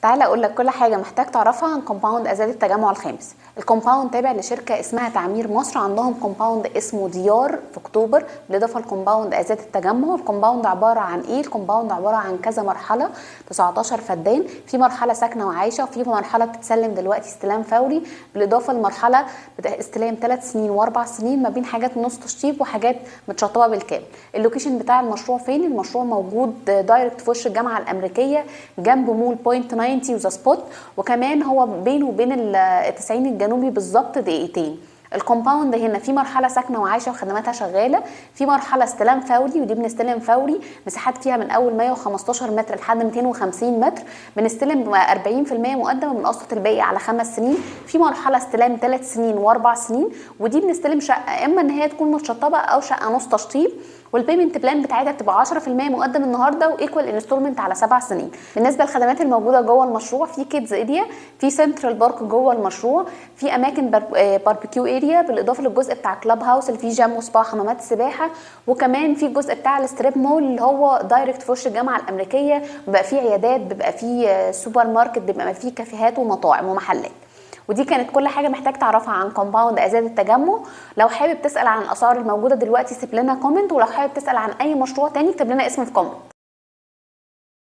تعالى اقول لك كل حاجه محتاج تعرفها عن كومباوند ازاد التجمع الخامس. الكومباوند تابع لشركه اسمها تعمير مصر، عندهم كومباوند اسمه ديار في اكتوبر بالاضافه لكومباوند ازاد التجمع. الكومباوند عباره عن ايه؟ الكومباوند عباره عن كذا مرحله، 19 فدان، في مرحله ساكنه وعايشه، وفي مرحله بتتسلم دلوقتي استلام فوري، بالاضافه لمرحله استلام 3 سنين و4 سنين ما بين حاجات نص تشطيب وحاجات متشطبه بالكامل. اللوكيشن بتاع المشروع فين؟ المشروع موجود دايركت في وش الجامعه الامريكيه جنب مول بوينت 90 وذا سبوت، وكمان هو بينه وبين التسعين الجنوبي بالظبط دقيقتين. الكومباوند هنا في مرحله ساكنه وعايشه وخدماتها شغاله، في مرحله استلام فوري ودي بنستلم فوري، مساحات فيها من اول 115 متر لحد 250 متر، بنستلم 40% مقدم وبنقسط الباقي على 5 سنين. في مرحله استلام 3 سنين و4 سنين، ودي بنستلم شقه اما ان هي تكون متشطبه او شقه نص تشطيب، والبيمنت بلان بتاعتها بتبقى 10% مقدم النهارده وايكوال انستولمنت على 7 سنين. بالنسبه للخدمات الموجوده جوه المشروع، في كيدز اريا، في سنترال بارك جوه المشروع، في اماكن باربيكيو اريا، بالاضافه للجزء بتاع كلاب هاوس اللي فيه جيم وسبا حمامات سباحه، وكمان في الجزء بتاع الستريب مول اللي هو دايركت في وش الجامعه الامريكيه، بيبقى فيه عيادات، بيبقى فيه سوبر ماركت، بيبقى فيه كافيهات ومطاعم ومحلات. ودي كانت كل حاجه محتاج تعرفها عن كومباوند ازاد التجمع. لو حابب تسال عن الاسعار الموجوده دلوقتي سيب لنا كومنت، ولو حابب تسال عن اي مشروع تاني اكتب لنا اسم في كومنت.